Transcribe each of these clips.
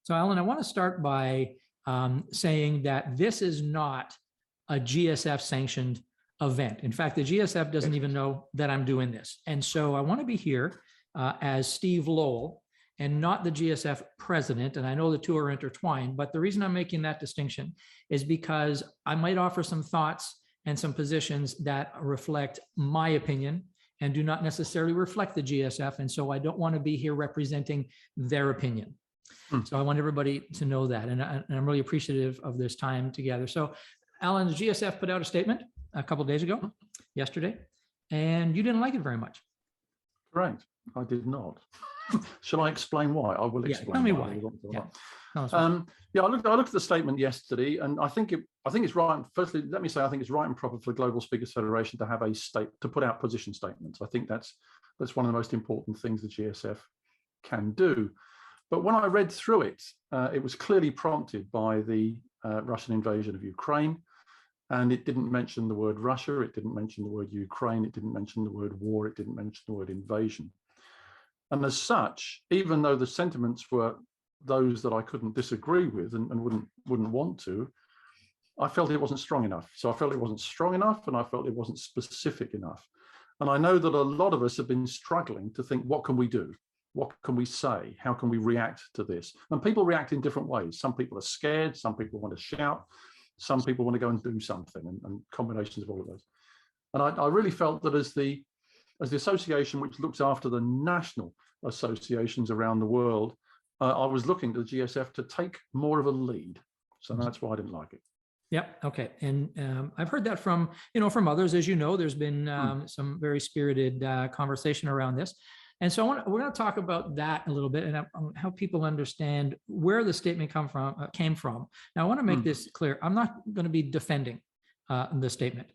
So, Alan, I want to start by saying that this is not a GSF sanctioned event. In fact, the GSF doesn't even know that I'm doing this. And so I want to be here as Steve Lowell and not the GSF president. And I know the two are intertwined, but the reason I'm making that distinction is because I might offer some thoughts and some positions that reflect my opinion and do not necessarily reflect the GSF. And so I don't want to be here representing their opinion. So I want everybody to know that. And I'm really appreciative of this time together. So Alan, the GSF put out a statement a couple of days ago, yesterday, and you didn't like it very much. Correct. I did not. Shall I explain why? I will explain. Tell me why. I looked at the statement yesterday, and I think it's right. Firstly, let me say I think it's right and proper for the Global Speakers Federation to have to put out position statements. I think that's one of the most important things the GSF can do. But when I read through it, it was clearly prompted by the Russian invasion of Ukraine, and it didn't mention the word Russia, it didn't mention the word Ukraine, it didn't mention the word war, it didn't mention the word invasion. And as such, even though the sentiments were those that I couldn't disagree with and wouldn't want to, I felt it wasn't strong enough. So I felt it wasn't strong enough, and I felt it wasn't specific enough. And I know that a lot of us have been struggling to think, what can we do? What can we say? How can we react to this? And people react in different ways. Some people are scared, some people want to shout, some people want to go and do something, and combinations of all of those. And I really felt that as the association which looks after the national associations around the world, I was looking to the GSF to take more of a lead. So that's why I didn't like it. Yep. Okay. And I've heard that from others. As you know, there's been some very spirited conversation around this. And so we're going to talk about that a little bit and help people understand where the statement came from. Now, I want to make this clear. I'm not going to be defending the statement,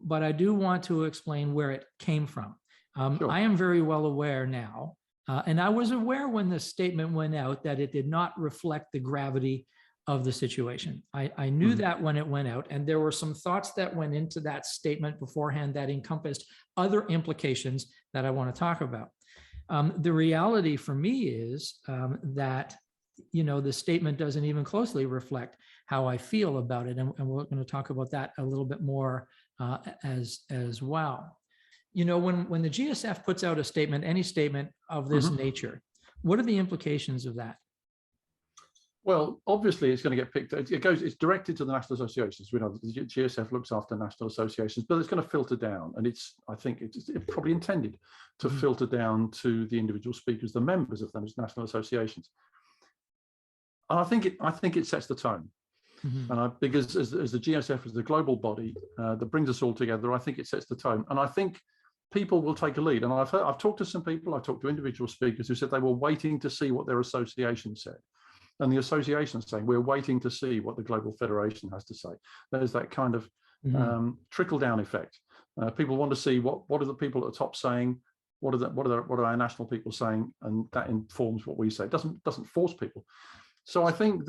but I do want to explain where it came from. Sure. I am very well aware now, and I was aware when the statement went out that it did not reflect the gravity of the situation. I knew that when it went out, and there were some thoughts that went into that statement beforehand that encompassed other implications that I want to talk about. The reality for me is that, the statement doesn't even closely reflect how I feel about it. And we're going to talk about that a little bit more as well. When the GSF puts out a statement, any statement of this nature, what are the implications of that? Well, obviously, it's going to get picked. It's directed to the national associations. We know the GSF looks after national associations, but it's going to filter down, and I think it's probably intended to filter down to the individual speakers, the members of those national associations. And I think it sets the tone, and because as the GSF is the global body that brings us all together, I think it sets the tone, and I think people will take a lead. And I've talked to some people, I've talked to individual speakers who said they were waiting to see what their association said. And the association is saying, we're waiting to see what the Global Federation has to say. There's that kind of trickle-down effect. People want to see what are the people at the top saying, what are our national people saying, and that informs what we say. It doesn't force people. So I think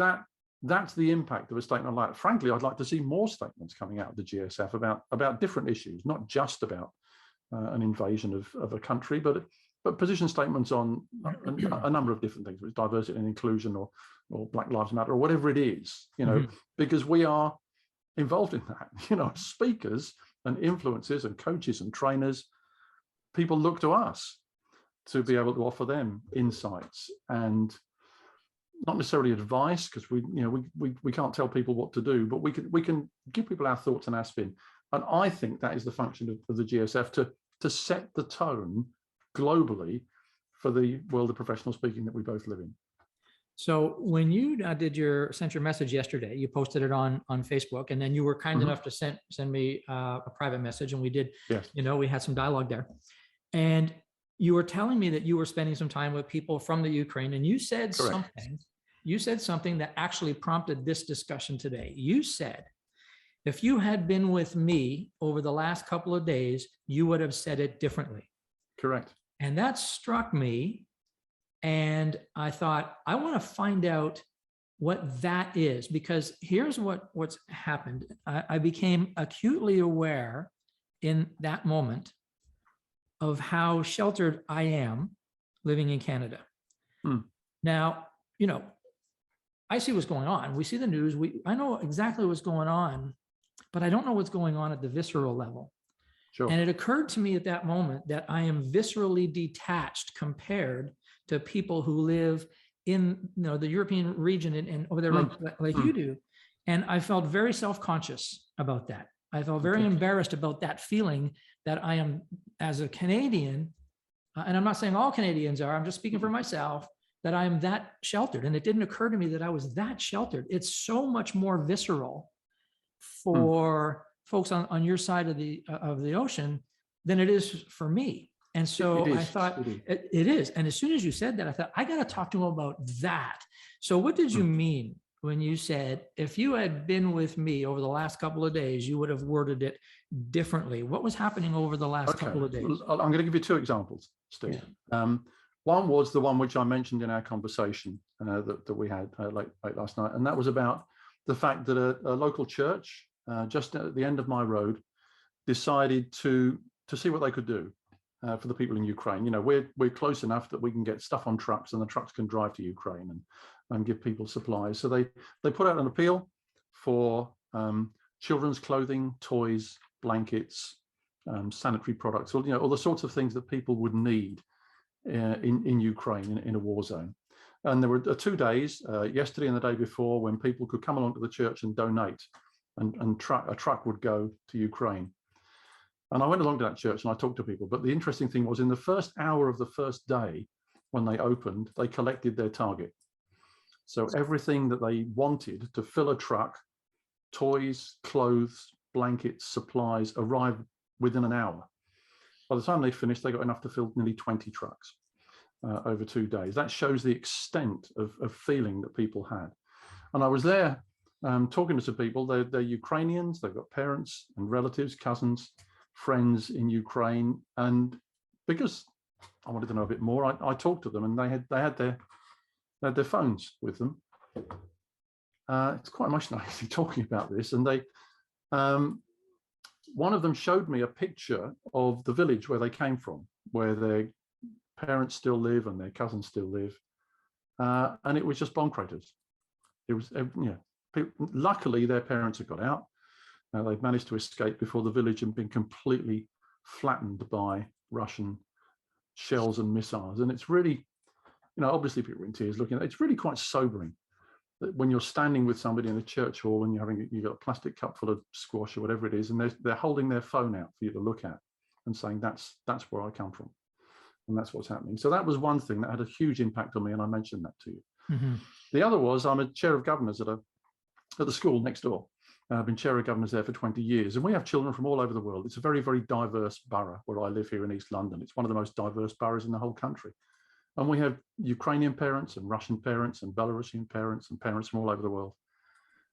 that's the impact of a statement like that. Frankly, I'd like to see more statements coming out of the GSF about different issues, not just about an invasion of a country, but position statements on a number of different things, which diversity and inclusion or Black Lives Matter or whatever it is, because we are involved in that. Speakers and influencers and coaches and trainers, people look to us to be able to offer them insights and not necessarily advice, because we can't tell people what to do, but we can give people our thoughts and our spin. And I think that is the function of the GSF to set the tone globally for the world of professional speaking that we both live in. So when you sent your message yesterday, you posted it on Facebook, and then you were kind enough to send me a private message, and we did. Yes. We had some dialogue there, and you were telling me that you were spending some time with people from the Ukraine, and you said something. You said something that actually prompted this discussion today. You said, if you had been with me over the last couple of days, you would have said it differently. Correct. And that struck me, and I thought, I want to find out what that is, because here's what's happened. I became acutely aware in that moment of how sheltered I am living in Canada. Now, I see what's going on. We see the news. I know exactly what's going on, but I don't know what's going on at the visceral level. Sure. And it occurred to me at that moment that I am viscerally detached compared to people who live in the European region and over there like you do. And I felt very self-conscious about that. I felt very embarrassed about that feeling that I am, as a Canadian, and I'm not saying all Canadians are, I'm just speaking for myself, that I am that sheltered. And it didn't occur to me that I was that sheltered. It's so much more visceral for folks on your side of the ocean than it is for me. And so I thought it is. And as soon as you said that, I thought, I got to talk to him about that. So what did you mean when you said, if you had been with me over the last couple of days, you would have worded it differently? What was happening over the last couple of days? I'm going to give you two examples, Steve. Yeah. One was the one which I mentioned in our conversation that we had late last night. And that was about the fact that a local church just at the end of my road decided to see what they could do for the people in Ukraine. We're close enough that we can get stuff on trucks, and the trucks can drive to Ukraine and give people supplies. So they put out an appeal for children's clothing, toys, blankets, sanitary products, all the sorts of things that people would need in Ukraine in a war zone. And there were 2 days, yesterday and the day before, when people could come along to the church and donate, and a truck would go to Ukraine. And I went along to that church and I talked to people. But the interesting thing was, in the first hour of the first day, when they opened, they collected their target. So everything that they wanted to fill a truck, toys, clothes, blankets, supplies, arrived within an hour. By the time they finished, they got enough to fill nearly 20 trucks over 2 days. That shows the extent of feeling that people had. And I was there talking to some people. They're Ukrainians. They've got parents and relatives, cousins, friends in Ukraine. And because I wanted to know a bit more, I talked to them, and they had their phones with them. It's quite emotional actually talking about this. And one of them showed me a picture of the village where they came from, where their parents still live and their cousins still live. And it was just bomb craters. It was, luckily their parents had got out. They'd managed to escape before the village had been completely flattened by Russian shells and missiles. And it's really, obviously people were in tears looking at it. It's really quite sobering that when you're standing with somebody in a church hall and you've got a plastic cup full of squash or whatever it is, and they're holding their phone out for you to look at and saying, that's where I come from. And that's what's happening. So that was one thing that had a huge impact on me, and I mentioned that to you. Mm-hmm. The other was, I'm a chair of governors at the school next door. I've been chair of governors there for 20 years, and we have children from all over the world. It's a very, very diverse borough where I live here in East London. It's one of the most diverse boroughs in the whole country. And we have Ukrainian parents and Russian parents and Belarusian parents and parents from all over the world.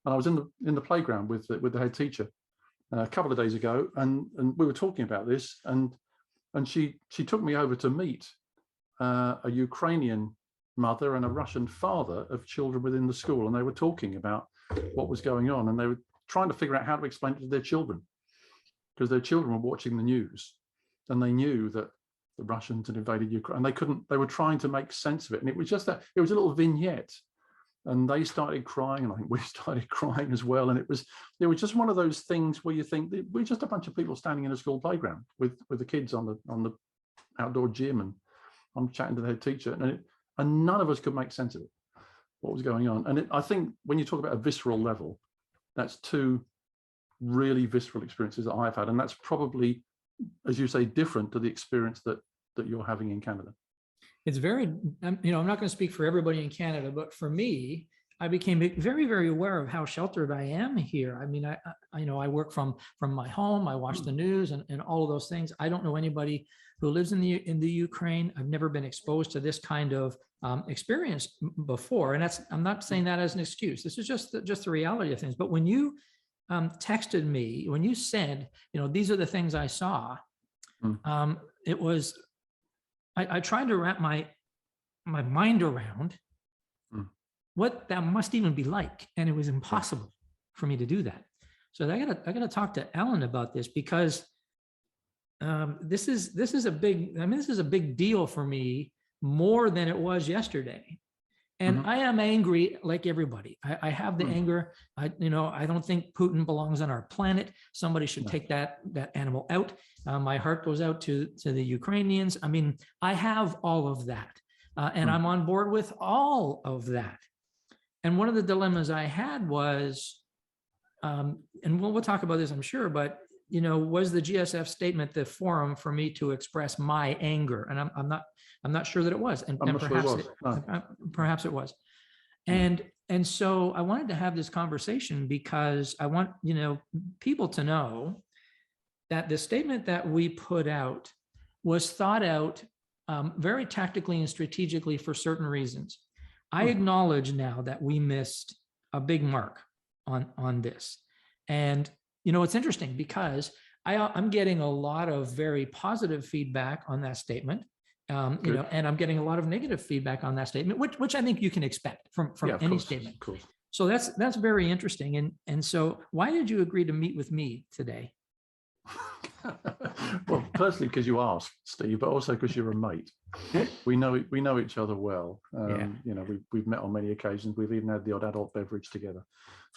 And I was in the playground with the head teacher a couple of days ago, and we were talking about this, and she took me over to meet a Ukrainian mother and a Russian father of children within the school, and they were talking about what was going on, and they were trying to figure out how to explain it to their children, because their children were watching the news, and they knew that the Russians had invaded Ukraine, and they were trying to make sense of it. And it was just a little vignette, and they started crying, and I think we started crying as well. And it was just one of those things where you think we're just a bunch of people standing in a school playground with the kids on the outdoor gym, and I'm chatting to the head teacher, and none of us could make sense of it, what was going on. And I think when you talk about a visceral level, that's two really visceral experiences that I've had, and that's probably, as you say, different to the experience that you're having in Canada. It's very, I'm not going to speak for everybody in Canada, but for me, I became very, very aware of how sheltered I am here. I mean, I work from my home. I watch the news and all of those things. I don't know anybody who lives in the Ukraine. I've never been exposed to this kind of experience before, and I'm not saying that as an excuse. This is just the reality of things. But when you texted me, when you said, these are the things I saw, it was, I tried to wrap my mind around what that must even be like, and it was impossible for me to do that. So I gotta talk to Ellen about this, because this is a big deal for me, more than it was yesterday. And I am angry like everybody. I have the anger. I don't think Putin belongs on our planet. Somebody should take that animal out. My heart goes out to the Ukrainians. I mean, I have all of that. And I'm on board with all of that. And one of the dilemmas I had was, and we'll talk about this, I'm sure, but was the GSF statement the forum for me to express my anger? And I'm not sure that it was. And perhaps it was. And so I wanted to have this conversation because I want people to know that the statement that we put out was thought out very tactically and strategically for certain reasons. I acknowledge now that we missed a big mark on this. And it's interesting because I'm getting a lot of very positive feedback on that statement. And I'm getting a lot of negative feedback on that statement, which I think you can expect from any statement. So that's very interesting. And so why did you agree to meet with me today? Well, personally, because you asked, Steve, but also because you're a mate. We know each other well. We've met on many occasions. We've even had the odd adult beverage together.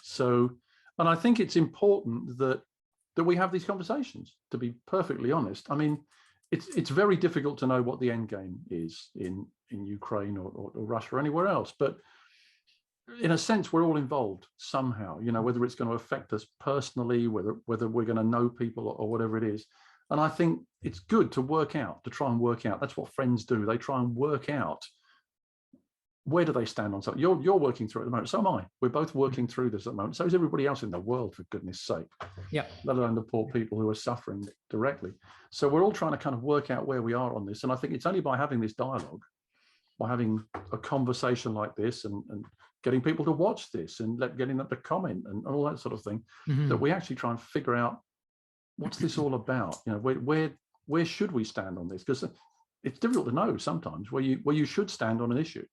So, and I think it's important that we have these conversations. To be perfectly honest, I mean, it's very difficult to know what the end game is in Ukraine or Russia or anywhere else. But in a sense, we're all involved somehow. Whether it's going to affect us personally, whether we're going to know people or whatever it is. And I think it's good to try and work out. That's what friends do. They try and work out where do they stand on something. You're working through it at the moment. So am I. We're both working through this at the moment. So is everybody else in the world, for goodness sake. Yeah. Let alone the poor people who are suffering directly. So we're all trying to kind of work out where we are on this. And I think it's only by having this dialogue, by having a conversation like this and getting people to watch this and getting them to comment and all that sort of thing, that we actually try and figure out what's this all about. Where should we stand on this? Because it's difficult to know sometimes where you should stand on an issue.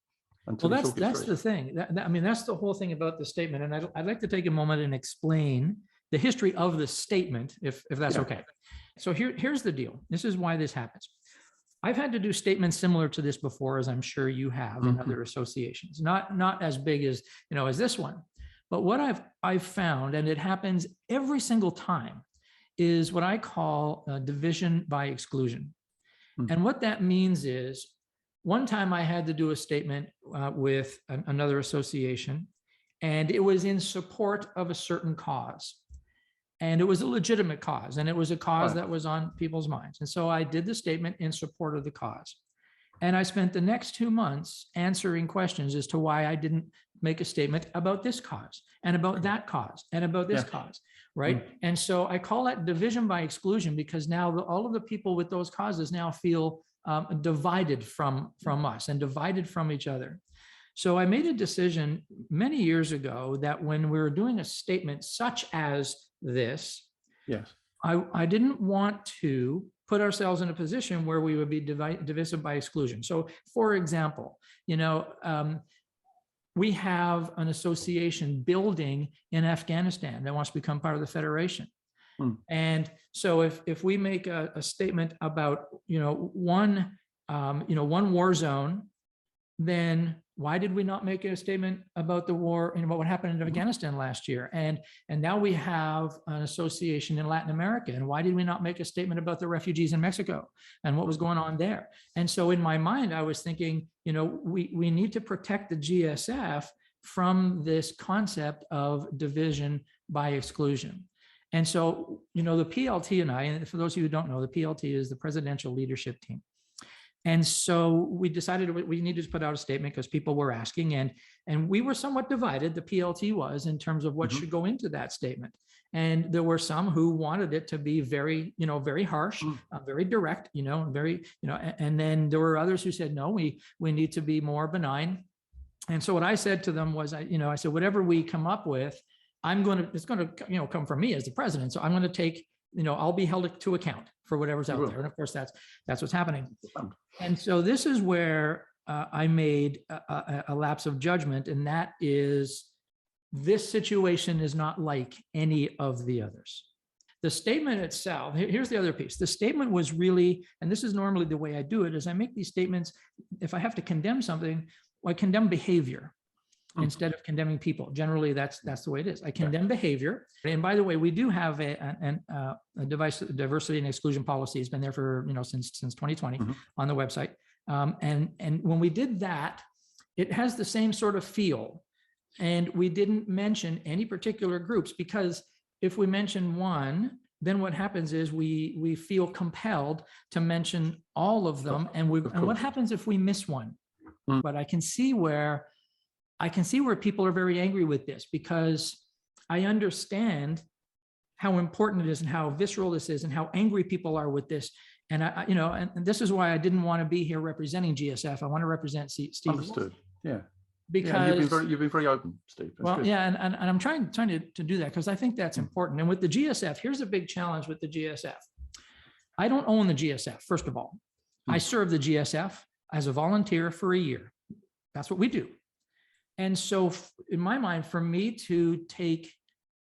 Well, that's the thing. I mean, that's the whole thing about the statement. And I'd like to take a moment and explain the history of the statement, if that's okay. So here's the deal. This is why this happens. I've had to do statements similar to this before, as I'm sure you have in other associations, not as big as as this one. But what I've found, and it happens every single time, is what I call division by exclusion. And what that means is, one time I had to do a statement with another association, and it was in support of a certain cause. And it was a legitimate cause, and it was a cause that was on people's minds. And so I did the statement in support of the cause. And I spent the next 2 months answering questions as to why I didn't make a statement about this cause and about that cause and about this cause, right? And so I call that division by exclusion, because now all of the people with those causes now feel divided from us and divided from each other. So I made a decision many years ago that when we were doing a statement such as this, I didn't want to put ourselves in a position where we would be divisive by exclusion. So, for example, we have an association building in Afghanistan that wants to become part of the Federation. And so if we make a statement about one war zone, then why did we not make a statement about the war and about what happened in Afghanistan last year? And now we have an association in Latin America, and why did we not make a statement about the refugees in Mexico and what was going on there? And so in my mind, I was thinking, we need to protect the GSF from this concept of division by exclusion. And so, the PLT and I, and for those of you who don't know, the PLT is the presidential leadership team. And so we decided we needed to put out a statement because people were asking, and we were somewhat divided, the PLT was, in terms of what should go into that statement. And there were some who wanted it to be very, very harsh, very direct, and then there were others who said, no, we need to be more benign. And so what I said to them was, I said, whatever we come up with, it's going to, come from me as the president. So I'm going to take, I'll be held to account for whatever's out there. And of course, that's what's happening. And so this is where I made a lapse of judgment. And that is, this situation is not like any of the others. The statement itself, here's the other piece. The statement was really, and this is normally the way I do it, is I make these statements, if I have to condemn something, I condemn behavior instead of condemning people. Generally, that's the way it is. I condemn behavior. And by the way, we do have a diversity and exclusion policy. It's been there for, since 2020 on the website. And when we did that, it has the same sort of feel. And we didn't mention any particular groups, because if we mention one, then what happens is we feel compelled to mention all of them. And what happens if we miss one? But I can see where people are very angry with this, because I understand how important it is and how visceral this is and how angry people are with this. And and this is why I didn't want to be here representing GSF. I want to represent Steve. Understood. Yeah. Because you've been very open, Steve. That's good. Yeah, and I'm trying to do that because I think that's important. And with the GSF, here's a big challenge with the GSF. I don't own the GSF, first of all. I serve the GSF as a volunteer for a year. That's what we do. And so in my mind, for me to take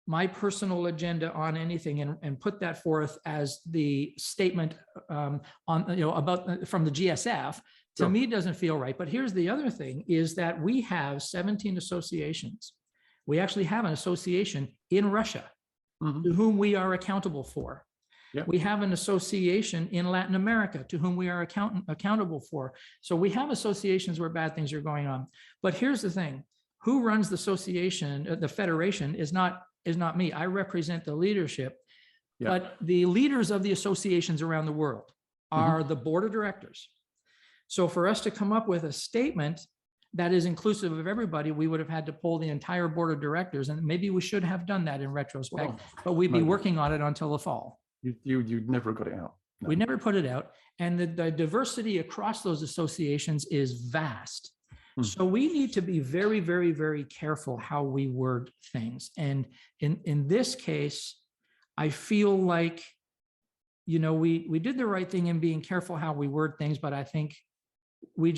my personal agenda on anything and put that forth as the statement from the GSF, to me doesn't feel right. But here's the other thing, is that we have 17 associations. We actually have an association in Russia to whom we are accountable for. Yep. We have an association in Latin America to whom we are accountable for. So we have associations where bad things are going on. But here's the thing: who runs the association, the federation, is not me. I represent the leadership. Yep. But the leaders of the associations around the world are the board of directors. So for us to come up with a statement that is inclusive of everybody, we would have had to poll the entire board of directors, and maybe we should have done that in retrospect. But we'd be working on it until the fall. You'd never got it out. No. We never put it out. And the diversity across those associations is vast. So we need to be very, very, very careful how we word things. And in this case, I feel like, we did the right thing in being careful how we word things, but I think we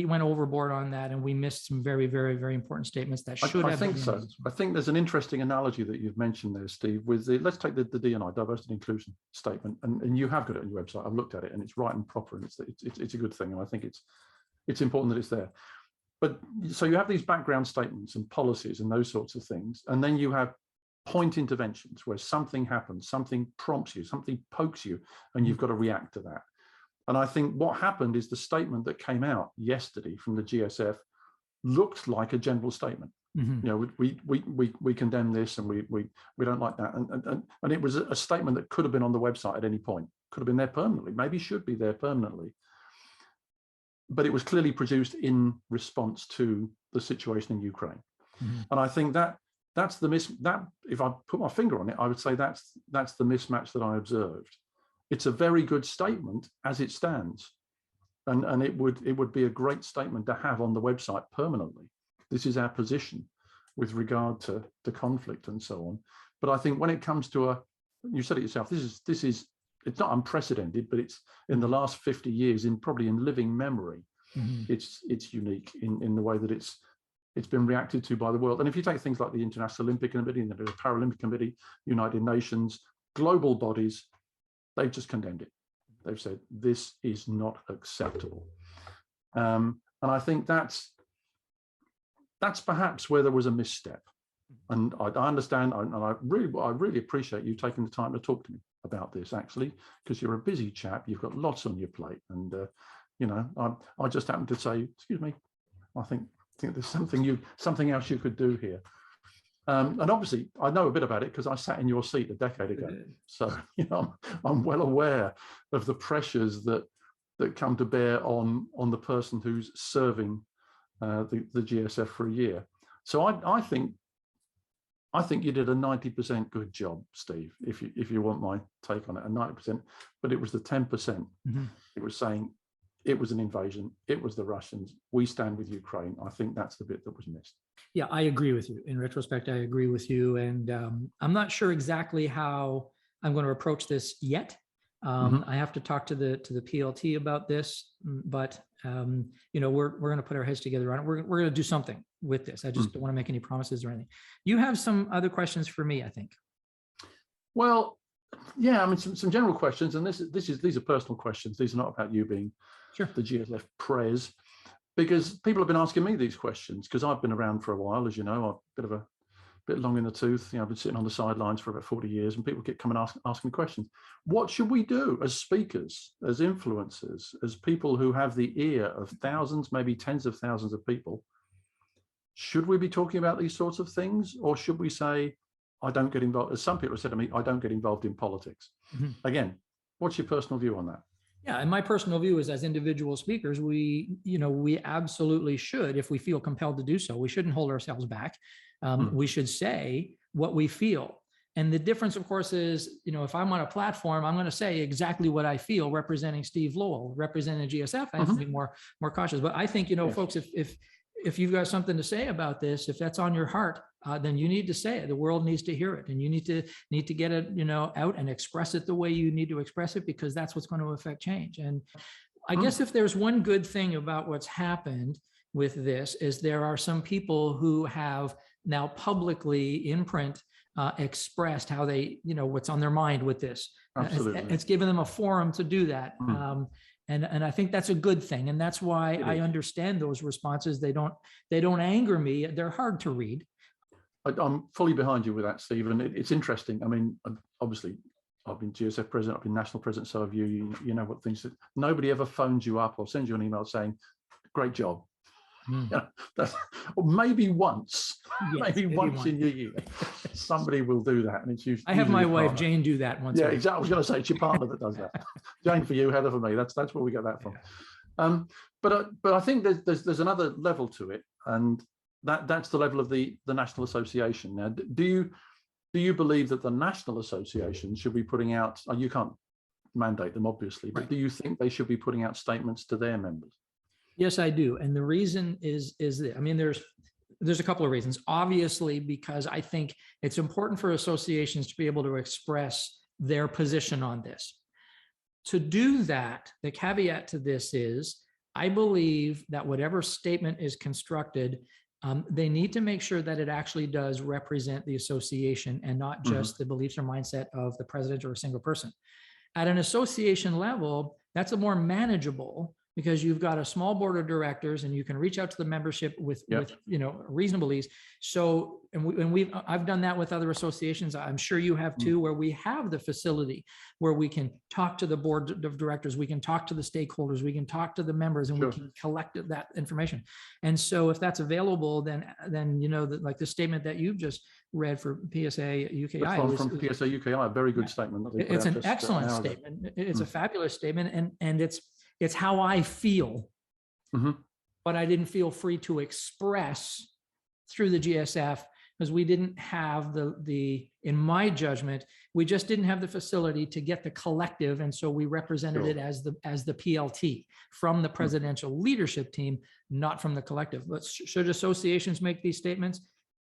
went overboard on that, and we missed some very, very, very important statements that should have. I think so. I think there's an interesting analogy that you've mentioned there, Steve, with let's take the D&I, diversity and inclusion statement, and you have got it on your website. I've looked at it, and it's right and proper, and it's a good thing, and I think it's important that it's there. But so you have these background statements and policies and those sorts of things, and then you have point interventions where something happens, something prompts you, something pokes you, and you've got to react to that. And I think what happened is the statement that came out yesterday from the GSF looked like a general statement. We condemn this, and we don't like that. And it was a statement that could have been on the website at any point, could have been there permanently, maybe should be there permanently. But it was clearly produced in response to the situation in Ukraine. And I think that's that if I put my finger on it, I would say that's the mismatch that I observed. It's a very good statement as it stands, and it would be a great statement to have on the website permanently. This is our position with regard to conflict and so on. But I think when it comes to you said it yourself, this is it's not unprecedented, but it's in the last 50 years, probably in living memory, it's unique in the way that it's been reacted to by the world. And if you take things like the International Olympic Committee and the Paralympic Committee, United Nations, global bodies, they've just condemned it. They've said this is not acceptable, and I think that's perhaps where there was a misstep. And I understand, and I really appreciate you taking the time to talk to me about this, actually, because you're a busy chap. You've got lots on your plate, and I just happened to say, excuse me, I think there's something else you could do here. And obviously, I know a bit about it because I sat in your seat a decade ago. So, I'm well aware of the pressures that come to bear on the person who's serving the GSF for a year. So I think you did a 90% good job, Steve, if you want my take on it, a 90%, but it was the 10%. It was saying it was an invasion, it was the Russians, we stand with Ukraine. I think that's the bit that was missed. Yeah, I agree with you. In retrospect, I agree with you. And I'm not sure exactly how I'm going to approach this yet. I have to talk to the PLT about this, but we're going to put our heads together on it. We're going to do something with this. I just don't want to make any promises or anything. You have some other questions for me, I think. Well, yeah, I mean, some general questions, and these are personal questions. These are not about you being the GSF prez. because people have been asking me these questions, because I've been around for a while, as you know. I've a bit long in the tooth. I've been sitting on the sidelines for about 40 years, and people keep coming asking questions. What should we do as speakers, as influencers, as people who have the ear of thousands, maybe tens of thousands of people? Should we be talking about these sorts of things, or should we say, I don't get involved? As some people have said to me, I don't get involved in politics. Again, what's your personal view on that? Yeah, and my personal view is, as individual speakers, we absolutely should, if we feel compelled to do so. We shouldn't hold ourselves back. We should say what we feel. And the difference, of course, is, if I'm on a platform, I'm going to say exactly what I feel, representing Steve Lowell, representing GSF. I have to be more cautious. But I think, yes, folks, if you've got something to say about this, if that's on your heart, then you need to say it. The world needs to hear it, and you need to get it, out and express it the way you need to express it, because that's what's going to affect change. And I guess if there's one good thing about what's happened with this, is there are some people who have now publicly in print expressed how they, what's on their mind with this. Absolutely. It's given them a forum to do that. And I think that's a good thing. And that's why I understand those responses. They don't anger me. They're hard to read. I'm fully behind you with that, Stephen. It's interesting. I mean, obviously, I've been GSF president, I've been national president, so have you. You know what things that nobody ever phones you up or sends you an email saying, "Great job." Or maybe once, maybe once in your year, somebody will do that, and it's usually. I have my wife Jane do that once. Yeah, exactly. I was going to say it's your partner that does that. Jane for you, Heather for me. That's where we get that from. Yeah. But I think there's another level to it, and that's the level of the National Association. Now, do you believe that the National Association should be putting out? You can't mandate them, obviously, but do you think they should be putting out statements to their members? Yes, I do. And the reason is that, I mean, there's a couple of reasons. Obviously, because I think it's important for associations to be able to express their position on this. To do that, the caveat to this is, I believe that whatever statement is constructed, they need to make sure that it actually does represent the association and not just the beliefs or mindset of the president or a single person. At an association level, that's a more manageable, because you've got a small board of directors and you can reach out to the membership with reasonable ease. So, I've done that with other associations. I'm sure you have too, where we have the facility where we can talk to the board of directors, we can talk to the stakeholders, we can talk to the members, and we can collect that information. And so if that's available, then like the statement that you've just read for PSA UKI. From PSA UKI, a very good statement. It's an excellent statement. It's a fabulous statement, and it's how I feel, but I didn't feel free to express through the GSF, because we didn't have in my judgment, we just didn't have the facility to get the collective. And so we represented it as the PLT from the presidential leadership team, not from the collective. But should associations make these statements?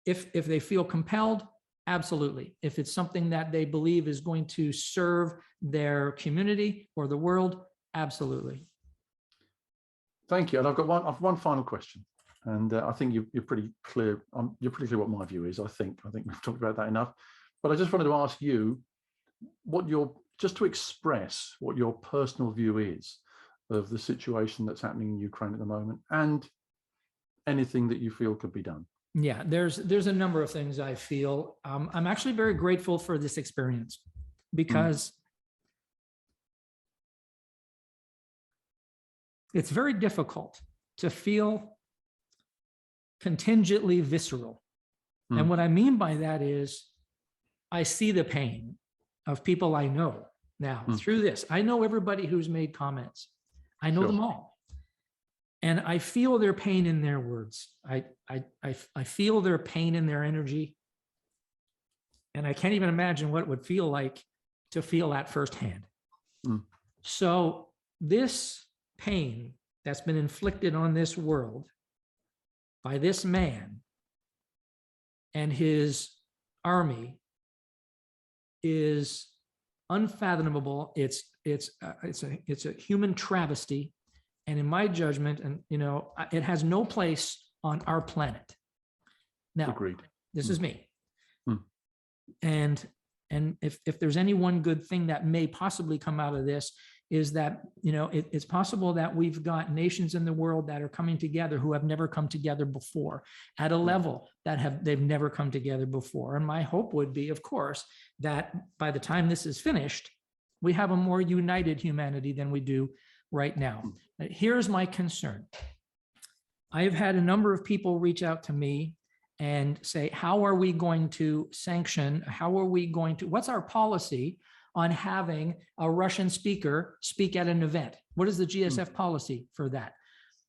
If they feel compelled, absolutely. If it's something that they believe is going to serve their community or the world, absolutely. Thank you. And I've got one final question, and I think you're pretty clear. You're pretty clear what my view is. I think we've talked about that enough. But I just wanted to ask you just to express what your personal view is of the situation that's happening in Ukraine at the moment, and anything that you feel could be done. Yeah, there's a number of things I feel. I'm actually very grateful for this experience, because it's very difficult to feel contingently visceral. And what I mean by that is, I see the pain of people I know now through this. I know everybody who's made comments. I know them all. And I feel their pain in their words. I feel their pain in their energy. And I can't even imagine what it would feel like to feel that firsthand. So this pain that's been inflicted on this world by this man and his army is unfathomable. It's a human travesty, and in my judgment, and it has no place on our planet. Now, agreed. This is me, and if there's any one good thing that may possibly come out of this, is that, it's possible that we've got nations in the world that are coming together who have never come together before at a level that they've never come together before. And my hope would be, of course, that by the time this is finished, we have a more united humanity than we do right now. Here's my concern. I've had a number of people reach out to me and say, how are we going to sanction? What's our policy on having a Russian speaker speak at an event? What is the GSF policy for that?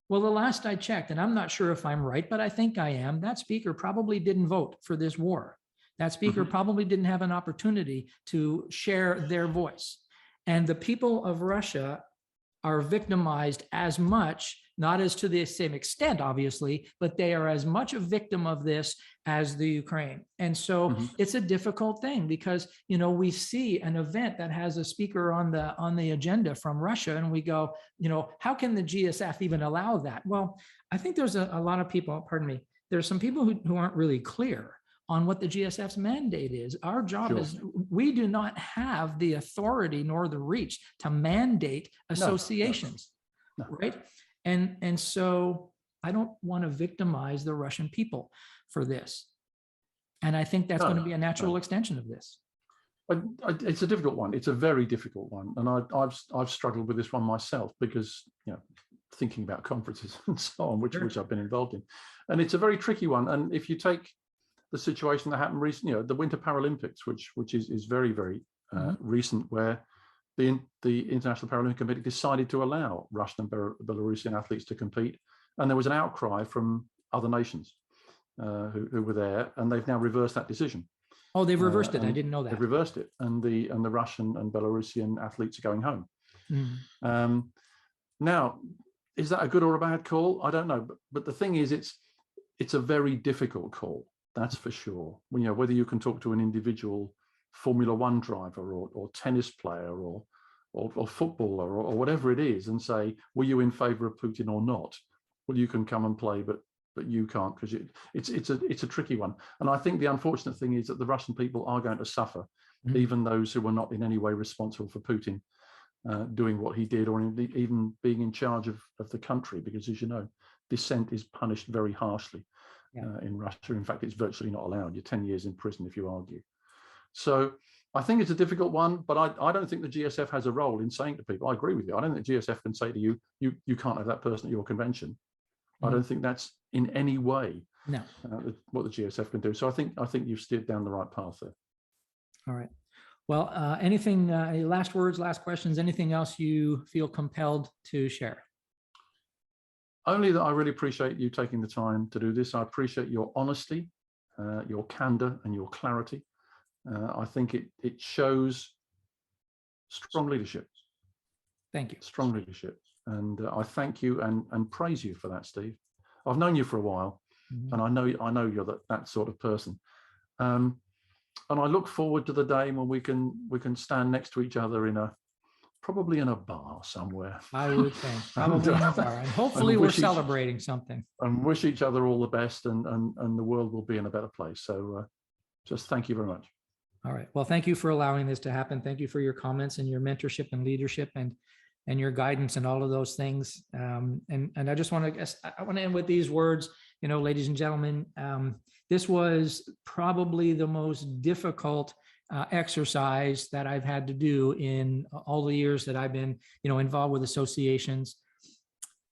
Well, the last I checked, and I'm not sure if I'm right, but I think I am, that speaker probably didn't vote for this war. That speaker probably didn't have an opportunity to share their voice. And the people of Russia are victimized as much, not as to the same extent, obviously, but they are as much a victim of this as the Ukraine. And so it's a difficult thing because, we see an event that has a speaker on the agenda from Russia and we go, how can the GSF even allow that? Well, I think there's a lot of people, there's some people who aren't really clear on what the GSF's mandate is. Our job is, we do not have the authority nor the reach to mandate associations, right? And so I don't want to victimize the Russian people for this. And I think that's going to be a natural extension of this. It's a difficult one. It's a very difficult one. And I've struggled with this one myself because, thinking about conferences and so on, which I've been involved in. And it's a very tricky one. And if you take the situation that happened recently, the Winter Paralympics, which is very, very recent, where the International Paralympic Committee decided to allow Russian and Belarusian athletes to compete, and there was an outcry from other nations who were there, and they've now reversed that decision. Oh, they've reversed it. I didn't know that. They've reversed it, and the Russian and Belarusian athletes are going home. Now, is that a good or a bad call? I don't know, but the thing is, it's a very difficult call. That's for sure. Whether you can talk to an individual Formula One driver or tennis player or footballer or whatever it is and say, were you in favor of Putin or not? Well, you can come and play, but you can't, because it's a tricky one. And I think the unfortunate thing is that the Russian people are going to suffer, even those who were not in any way responsible for Putin doing what he did, or even being in charge of the country, because as you know, dissent is punished very harshly. In Russia. In fact, it's virtually not allowed. You're 10 years in prison if you argue. So I think it's a difficult one, but I don't think the GSF has a role in saying to people, I agree with you. I don't think GSF can say to you, you can't have that person at your convention. I don't think that's in any way what the GSF can do. So I think you've steered down the right path there. All right. Well, anything, any last words, last questions, anything else you feel compelled to share? Only that I really appreciate you taking the time to do this. I appreciate your honesty, your candor, and your clarity. I think it shows strong leadership. Thank you. Strong leadership. And I thank you and praise you for that, Steve. I've known you for a while, and I know you're that sort of person. And I look forward to the day when we can stand next to each other probably in a bar somewhere. I would think probably in a bar, and hopefully we're celebrating something. And wish each other all the best, and the world will be in a better place. So just thank you very much. All right. Well, thank you for allowing this to happen. Thank you for your comments and your mentorship and leadership and your guidance and all of those things. And I just want to end with these words, ladies and gentlemen. This was probably the most difficult exercise that I've had to do in all the years that I've been, involved with associations.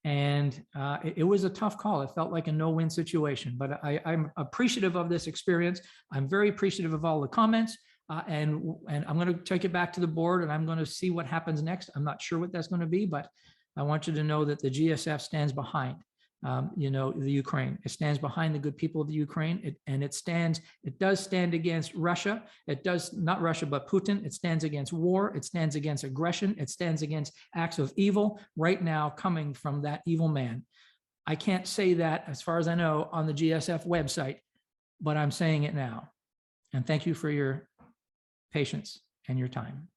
And it was a tough call. It felt like a no-win situation, but I'm appreciative of this experience. I'm very appreciative of all the comments. And I'm going to take it back to the board, and I'm going to see what happens next. I'm not sure what that's going to be, but I want you to know that the GSF stands behind the Ukraine. It stands behind the good people of the Ukraine, it does stand against Russia. It does not Russia, but Putin. It stands against war. It stands against aggression. It stands against acts of evil right now coming from that evil man. I can't say that, as far as I know, on the GSF website, but I'm saying it now. And thank you for your patience and your time.